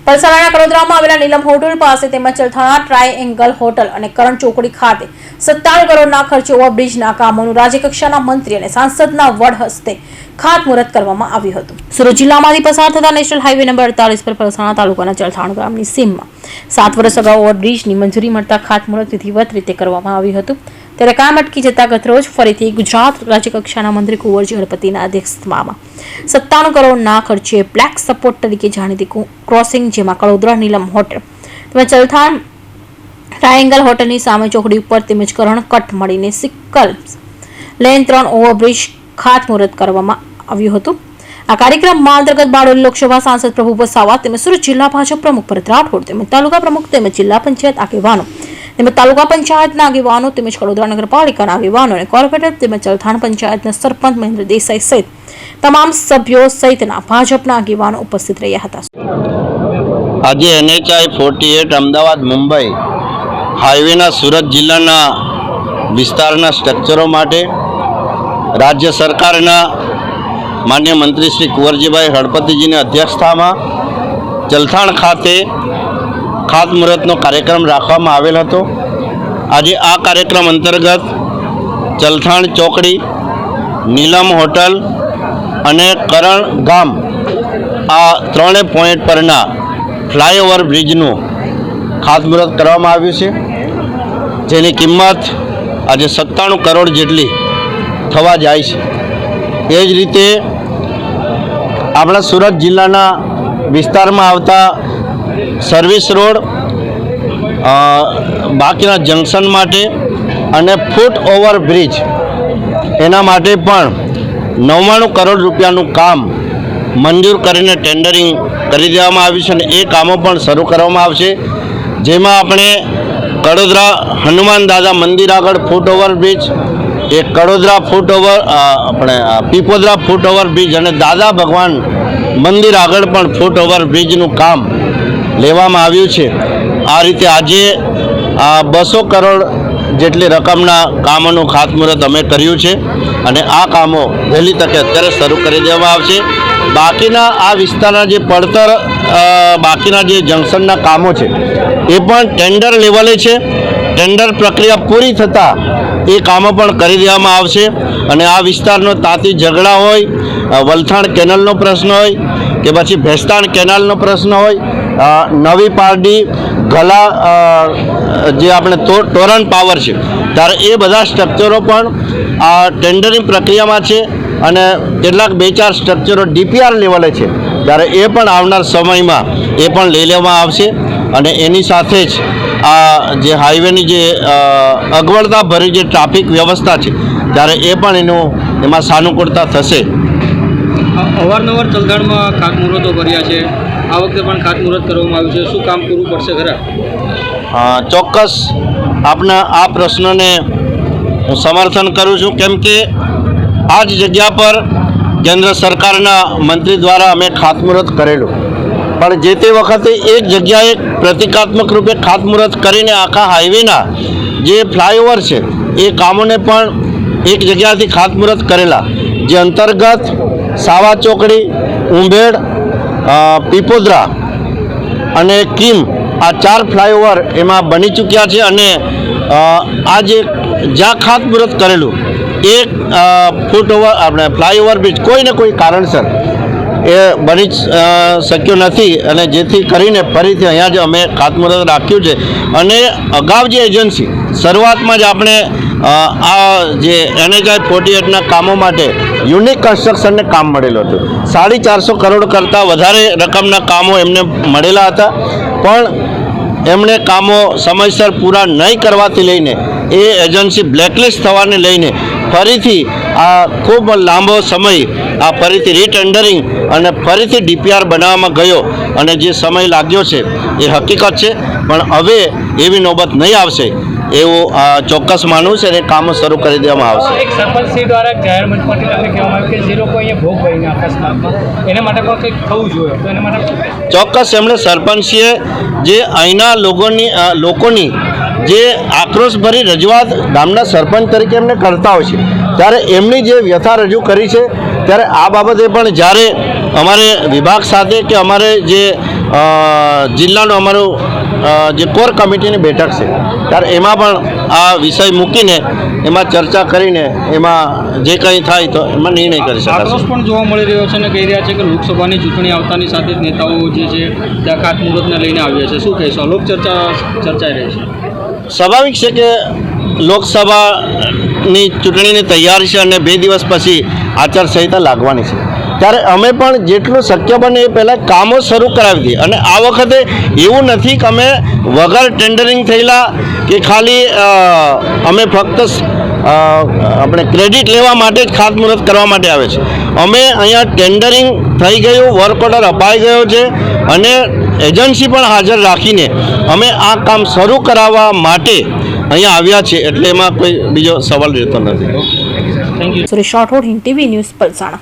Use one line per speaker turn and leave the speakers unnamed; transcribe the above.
પલસાણાના કડોદરામાં આવેલા નીલમ હોટલ પાસે તેમજ ચલથાણા ટ્રાયએંગલ હોટલ અને કરણ ચોકડી ખાતે 57 કરોડના ખર્ચે ઓવરબ્રિજના કામોનું રાજ્યકક્ષાના મંત્રી અને સાંસદના વડ હસ્તે ખાતમુહૂર્ત કરવામાં આવ્યું હતું। સુરત જિલ્લામાંથી પસાર થતા નેશનલ હાઈવે નંબર 48 પર પલસાણા તાલુકાના ચલથાણ ગામની સીમમાં 7 વર્ષ અગાઉ ઓવરબ્રિજની મંજૂરી મળતા ખાતમુહૂર્ત વિધિવત રીતે કરવામાં આવ્યું હતું। ત્યારે કામ અટકી જતા ગતરોજ ફરીથી ગુજરાત રાજ્યકક્ષાના મંત્રી કુંવરજી હળપતિના અધ્યક્ષતામાં 57 કરોડના ખર્ચે બ્લેક સપોર્ટ તરીકે જાણીતી ક્રોસિંગ જેમાં કડોદરા નીલમ હોટલ તેમજ ચલથાણ ટ્રાયેંગલ હોટલની સામે ચોકડી ઉપર તેમજ કરણ કટ મળીને સિક્કલ લેન 3 ઓવરબ્રિજ ખાતમુહૂર્ત કરવામાં આવ્યું હતું। આ કાર્યક્રમમાં અંતર્ગત બારડોલી લોકસભા સાંસદ પ્રભુ વસાવા તેમજ સુરત જિલ્લા ભાજપ પ્રમુખ ભરત રાઠોડ તેમજ તાલુકા પ્રમુખ તેમજ જિલ્લા પંચાયત આગેવાનો તેમજ તાલુકા પંચાયતના આગેવાનો તેમજ કડોદરા નગરપાલિકાના આગેવાનો અને કોર્પોરેટર તેમજ ચલથાણ પંચાયતના સરપંચ મહેન્દ્ર દેસાઈ સહિત તમામ સભ્યો સહિતના ભાજપના આગેવાનો ઉપસ્થિત રહ્યા હતા।
આજે NHI 48 અમદાવાદ મુંબઈ હાઈવેના સુરત જિલ્લાના વિસ્તારના સ્ટ્રક્ચરો માટે રાજ્ય સરકારના માન્ય મંત્રી શ્રી કુંવરજીભાઈ હળપતિજીની અધ્યક્ષતામાં ચલથાણ ખાતે ખાતમુહૂર્તનો કાર્યક્રમ રાખવામાં આવેલ હતો। આજે આ કાર્યક્રમ અંતર્ગત ચલથાણ ચોકડી, નીલમ હોટલ અને કરણ ગામ આ 3 પોઈન્ટ પરના ફ્લાયઓવર બ્રિજનું ખાતમુહૂર્ત કરવામાં આવ્યું છે, જેની કિંમત આજે 97 કરોડ જેટલી થવા જાય છે। એ જ રીતે આપણા સુરત જિલ્લાના વિસ્તારમાં આવતા સર્વિસ રોડ, બાકીના જંકશન માટે અને ફૂટ ઓવર બ્રિજ એના માટે પણ 99 કરોડ રૂપિયાનું કામ મંજૂર કરીને ટેન્ડરિંગ કરી દેવામાં આવ્યું છે અને એ કામો પણ શરૂ કરવામાં આવશે। જેમાં આપણે કડોદરા હનુમાન દાદા મંદિર આગળ ફૂટ ઓવર બ્રિજ, એક કડોદરા ફૂટ ઓવર આપણે પીપોદરા ફૂટ ઓવર બ્રિજ અને દાદા ભગવાન મંદિર આગળ પણ ફૂટ ઓવર બ્રિજનું કામ લેવામાં આવ્યું છે। આ રીતે આજે 200 કરોડ જેટલી રકમના કામોનું ખાતમુહૂર્ત અમે કર્યું છે અને આ કામો વહેલી તકે અત્યારે શરૂ કરી દેવામાં આવશે। બાકીના આ વિસ્તારના જે પડતર બાકીના જે જંકશનના કામો છે એ પણ ટેન્ડર લેવલે છે। ટેન્ડર પ્રક્રિયા પૂરી થતાં એ કામો પણ કરી દેવામાં આવશે અને આ વિસ્તારનો તાતી ઝઘડા હોય, વલથાણ કેનલનો પ્રશ્ન હોય કે પછી ભેસ્તાણ કેનાલનો પ્રશ્ન હોય, નવી પારડી ગલા જે આપણે ટોરન પાવર છે ત્યારે એ બધા સ્ટ્રક્ચરો પણ આ ટેન્ડરિંગ પ્રક્રિયામાં છે અને કેટલાક 2-4 સ્ટ્રક્ચરો DPR લેવલે છે ત્યારે એ પણ આવનાર સમયમાં એ પણ લઈ લેવામાં આવશે અને એની સાથે જ આ જે હાઈવેની જે અગવડતા ભરી જે ટ્રાફિક વ્યવસ્થા છે ત્યારે એ પણ એમાં સાનુકૂળતા થશે।
અવારનવાર ચલથાણમાં ખાતમુહૂર્તો કર્યા છે, આ વખતે પણ ખાતમુહૂર્ત કરવામાં આવ્યું છે, શું કામ પૂરું પડશે ખરા?
ચોક્કસ આપના આ પ્રશ્નને હું સમર્થન કરું છું, કેમ કે આ જ જગ્યા પર કેન્દ્ર સરકારના મંત્રી દ્વારા અમે ખાતમુહૂર્ત કરેલું, પણ જે તે વખતે એક જગ્યાએ પ્રતિકાત્મક રૂપે ખાતમુહૂર્ત કરીને આખા હાઈવેના જે ફ્લાયઓવર છે એ કામોને પણ એક જગ્યાથી ખાતમુહૂર્ત કરેલા, જે અંતર્ગત સાવા ચોકડી, ઉંભેડ, પીપોદરા અને કિમ આ 4 ફ્લાયઓવર એમાં બની ચૂક્યા છે અને આ જે જ્યાં ખાતમુહૂર્ત કરેલું એ ફૂટ ઓવર આપણે ફ્લાયઓવર બ્રિજ કોઈને કોઈ કારણસર એ બની શક્યો નથી અને જેથી કરીને ફરીથી અહીંયા જ અમે ખાતમુહૂર્ત રાખ્યું છે। અને અગાઉ જે એજન્સી શરૂઆતમાં જ આપણે આ જે NHI 48ના કામો માટે યુનિક કન્સ્ટ્રક્શનને કામ મળેલું હતું, 450 કરોડ કરતાં વધારે રકમના કામો એમને મળેલા હતા, પણ એમણે કામો સમયસર પૂરા નહીં કરવાથી લઈને એ એજન્સી બ્લેકલિસ્ટ થવાને લઈને ફરીથી આ ખૂબ લાંબો સમય આ ફરીથી રીટેન્ડરિંગ અને ફરીથી DPR બનાવવામાં ગયો અને જે સમય લાગ્યો છે એ હકીકત છે, પણ હવે એવી નોબત નહીં આવશે એવું ચોક્કસ માનવું છે અને કામો શરૂ કરી દેવામાં આવશે।
એક સરપંચશ્રી દ્વારા જાહેર મંચ પરથી તમને કહેવામાં આવ્યું કે જે લોકો અહીંયા ભોગ બનીને અકસ્માતમાં એના માટે પણ કંઈક થવું જોઈએ, તો એના માટે
ચોક્કસ એમણે સરપંચીએ જે અહીંના લોકોની જે આક્રોશભરી રજૂઆત ગામના સરપંચ તરીકે એમને કરતા હોય છે ત્યારે એમની જે વ્યથા રજૂ કરી છે ત્યારે આ બાબતે પણ જ્યારે અમારે વિભાગ સાથે કે અમારે જે જિલ્લાનું અમારું જે કોર કમિટીની બેઠક છે ત્યારે એમાં પણ આ વિષય મૂકીને એમાં ચર્ચા કરીને એમાં જે કંઈ થાય તો એમાં નિર્ણય કરી શકાશે.
આક્રોશ પણ જોવા મળી રહ્યો છે અને કહી રહ્યા છે કે લોકસભાની ચૂંટણી આવતાની સાથે જ નેતાઓ જે છે ત્યાં ખાતમુહૂર્તને લઈને આવ્યા છે. શું કહેશો? ચર્ચાઈ રહી છે.
સ્વાભાવિક છે કે લોકસભાની ચૂંટણીની તૈયારી છે અને 2 દિવસ પછી આચારસંહિતા લાગવાની છે ત્યારે અમે પણ જેટલું શક્ય બને એ પહેલાં કામો શરૂ કરાવી દઈએ. અને આ વખતે એવું નથી કે અમે વગર ટેન્ડરિંગ થયેલા કે ખાલી અમે ફક્ત આપણે ક્રેડિટ લેવા માટે જ ખાતમુહૂર્ત કરવા માટે આવે છે. અમે અહીંયા ટેન્ડરિંગ થઈ ગયું, વર્ક ઓર્ડર અપાઈ ગયો છે અને એજન્સી પણ હાજર રાખીને અમે આ કામ શરૂ કરાવવા માટે અહીંયા આવ્યા છે. એટલે એમાં કોઈ બીજો સવાલ રહેતો નથી.
Thank you.
Suresh Rathod, Hind TV news, Palsana.